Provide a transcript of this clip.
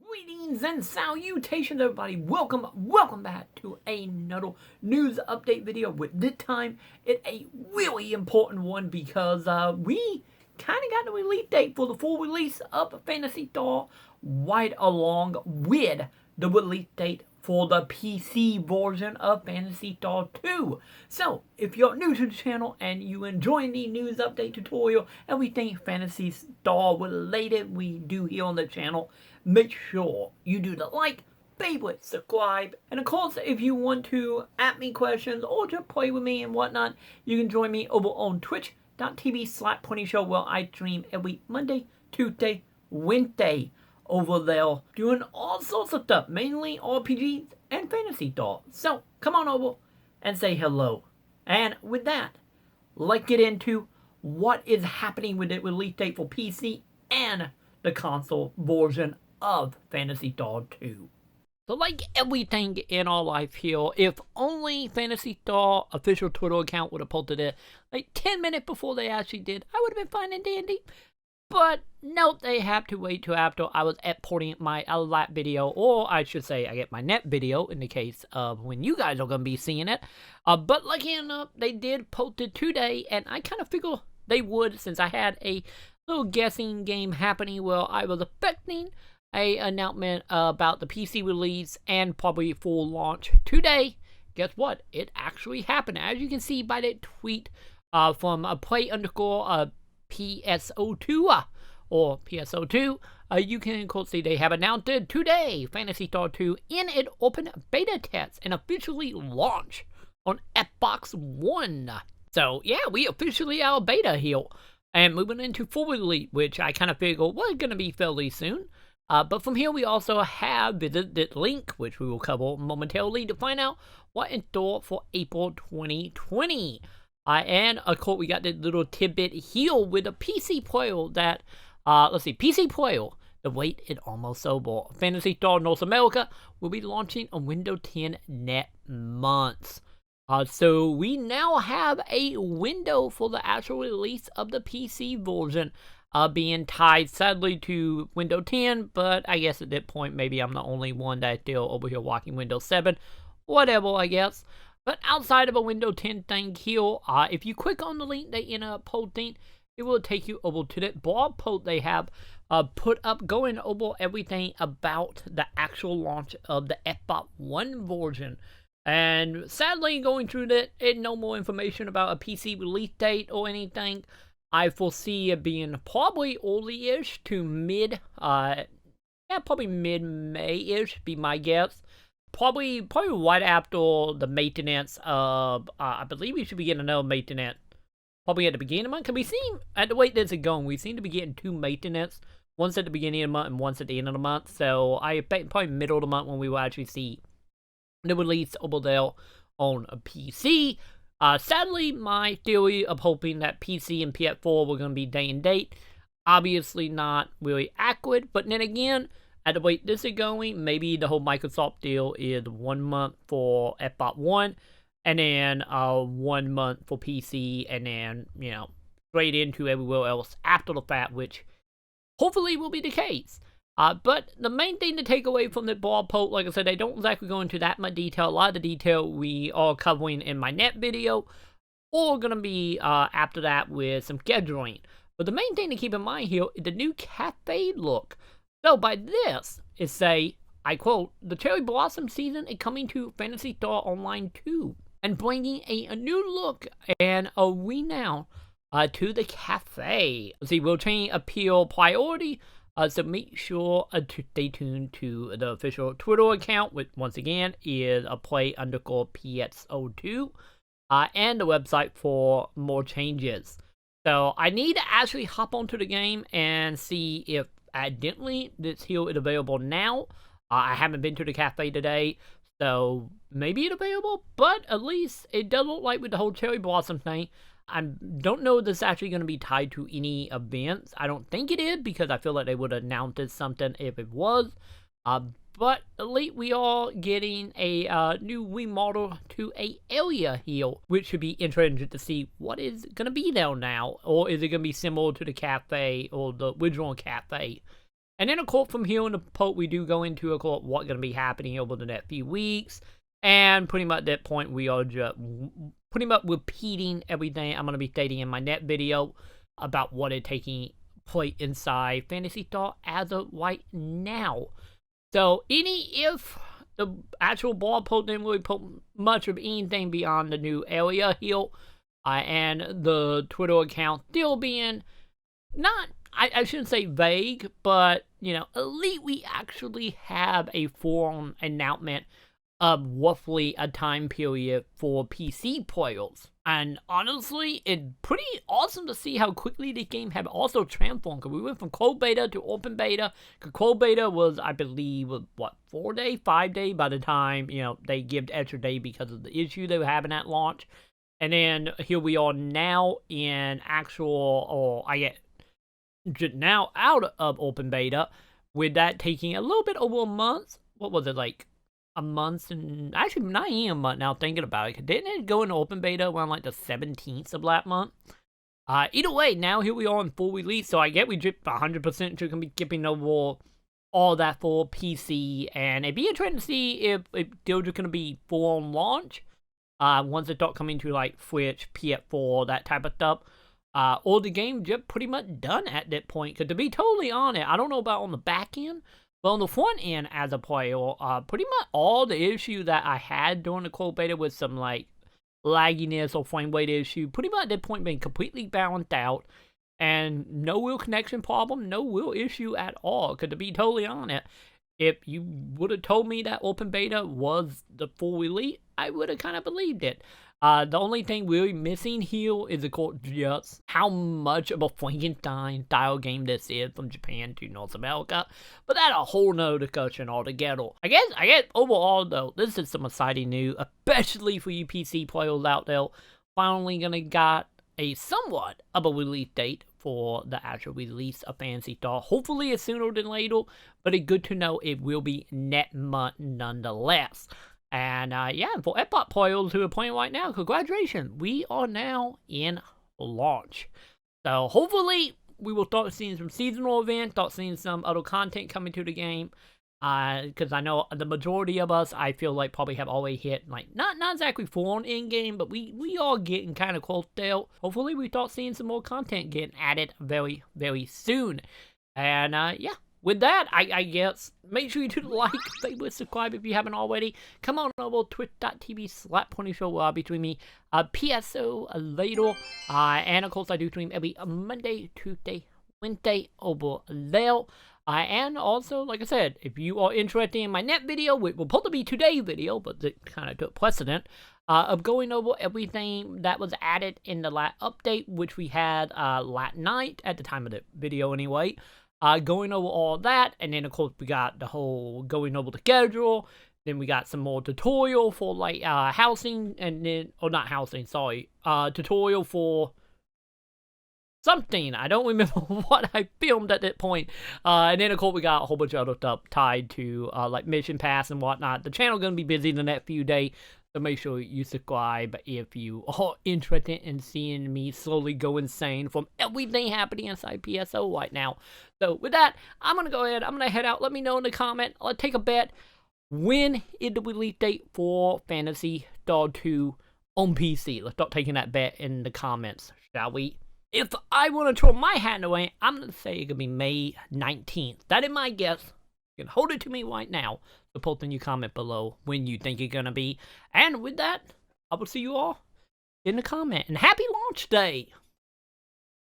Greetings and salutations, everybody. Welcome back to another news update video. With this time, it's a really important one because we kind of got the release date for the full release of Phantasy Star right along with the release date for the PC version of Phantasy Star 2. So, if you're new to the channel and you enjoy the news update tutorial, everything Phantasy Star related we do here on the channel, make sure you do the like, favorite, subscribe, and of course, if you want to ask me questions or just play with me and whatnot, you can join me over on twitch.tv/PonyShow, where I stream every Monday, Tuesday, Wednesday over there, doing all sorts of stuff, mainly RPGs and Phantasy Star. So, come on over and say hello. And with that, let's get into what is happening with the release date for PC and the console version of Phantasy Star 2. So like everything in our life here, if only Phantasy Star official Twitter account would have posted it like 10 minutes before they actually did, I would have been fine and dandy. But no, they have to wait till after I was exporting my lap video, or I should say I get my net video in the case of when you guys are going to be seeing it. But lucky enough, they did post it today, and I kind of figured they would, since I had a little guessing game happening where I was expecting a announcement about the PC release and probably full launch today. Guess what? It actually happened. As you can see by that tweet from play_PSO2 or PSO2, you can of course see they have announced it today. Phantasy Star 2 in an open beta test and officially launch on Xbox One. So yeah, we officially out of beta here and moving into full release, which I kind of figured was going to be fairly soon. But from here, we also have visited link, which we will cover momentarily, to find out what in store for April 2020. And of course, we got this little tidbit here with a PC player that, PC player, the wait is almost over. Phantasy Star North America will be launching on Windows 10 next month. So we now have a window for the actual release of the PC version being tied sadly to Windows 10, but I guess at that point maybe I'm the only one that's still over here watching Windows 7, whatever I guess. But outside of a Windows 10 thing here, if you click on the link they end up posting, it will take you over to that blog post they have put up going over everything about the actual launch of the Xbox One version. And sadly, going through that, no more information about a PC release date or anything. I foresee it being probably early-ish to probably mid-May-ish, be my guess. Probably right after the maintenance of, I believe we should be getting another maintenance. Probably at the beginning of the month. Because we seem, at the rate that's going, we seem to be getting two maintenance. Once at the beginning of the month and once at the end of the month. So I expect probably middle of the month when we will actually see the release over there on a PC. Sadly, my theory of hoping that PC and PS4 were going to be day and date, obviously not really accurate, but then again, at the rate this is going, maybe the whole Microsoft deal is 1 month for Xbox One, and then 1 month for PC, and then, straight into everywhere else after the fact, which hopefully will be the case. But the main thing to take away from the blog post, like I said, they don't exactly go into that much detail. A lot of the detail we are covering in my net video, or going to be after that with some scheduling. But the main thing to keep in mind here is the new cafe look. So by this, it say, I quote, "The Cherry Blossom season is coming to Phantasy Star Online 2 and bringing a new look and a renown to the cafe." See, we'll change appeal priority. So make sure to stay tuned to the official Twitter account, which once again is a play_PSO2, and the website for more changes. So I need to actually hop onto the game and see if accidentally this here is available now. I haven't been to the cafe today, so maybe it's available, but at least it does look like with the whole Cherry Blossom thing, I don't know if this is actually going to be tied to any events. I don't think it is, because I feel like they would have announced something if it was. But at least we are getting a new remodel to a area here, which should be interesting to see what is going to be there now. Or is it going to be similar to the cafe or the original cafe? And then, of course, from here on the post, we do go into, of course, what's going to be happening over the next few weeks. And pretty much at that point, we are just pretty much repeating everything I'm going to be stating in my next video about what is taking place inside Phantasy Star as of right now. So, if the actual blog post didn't really put much of anything beyond the new area here, and the Twitter account still being not, I shouldn't say vague, but, you know, at least we actually have a full announcement of roughly a time period for PC players. And honestly, it's pretty awesome to see how quickly the game have also transformed. Because we went from closed beta to open beta. Because closed beta was, I believe, what, 4 day, 5 day by the time, you know, they give the extra day because of the issue they were having at launch. And then here we are now in actual, or I get now out of open beta, with that taking a little bit over a month. What was it, like a month? And actually not even a month now thinking about it. Didn't it go into open beta around like the 17th of last month? Either way, now here we are in full release, so I get we drip 100% to gonna be skipping over all that for PC, and it'd be interesting to see if they're just gonna be full on launch once they start coming to like Switch, PS4, that type of stuff. Or the game just pretty much done at that point. Because to be totally honest, I don't know about on the back end, but on the front end as a player, pretty much all the issues that I had during the cold beta with some like lagginess or frame rate issue, pretty much at that point being completely balanced out. And no real connection problem, no real issue at all. Because to be totally honest, if you would have told me that open beta was the full release, I would have kind of believed it. The only thing really missing here is, of course, just how much of a Frankenstein-style game this is from Japan to North America. But that's a whole nother discussion altogether. I guess overall, though, this is some exciting news, especially for you PC players out there. Finally gonna got a somewhat of a release date for the actual release of Phantasy Star. Hopefully it's sooner than later, but it's good to know it will be next month nonetheless. And yeah, for Xbox players who are playing right now, congratulations, we are now in launch. So hopefully we will start seeing some seasonal events, start seeing some other content coming to the game. Because I know the majority of us, I feel like, probably have already hit, like, not exactly full on in-game, but we are getting kind of close there. Hopefully we start seeing some more content getting added very, very soon. And yeah. With that, I guess, make sure you do like, favorite, subscribe if you haven't already. Come on over to twitch.tv/PonyShow where I'll be streaming PSO later. And of course, I do stream every Monday, Tuesday, Wednesday over there. And also, like I said, if you are interested in my next video, which will probably be today's video, but it kind of took precedent, of going over everything that was added in the last update, which we had last night, at the time of the video anyway. Going over all that, and then of course we got the whole going over the schedule, then we got some more tutorial for like housing, and then, or not housing, sorry, tutorial for something, I don't remember what I filmed at that point, and then of course we got a whole bunch of other stuff tied to like mission pass and whatnot. The channel gonna be busy the next few days, so make sure you subscribe if you are interested in seeing me slowly go insane from everything happening inside PSO right now. So with that, I'm going to go ahead, I'm going to head out. Let me know in the comment. Let's take a bet. When is the release date for Phantasy Star 2 on PC? Let's start taking that bet in the comments, shall we? If I want to throw my hat in the ring, I'm going to say it's going to be May 19th. That is my guess. You can hold it to me right now. So post in your comment below when you think it's going to be. And with that, I will see you all in the comment. And happy launch day!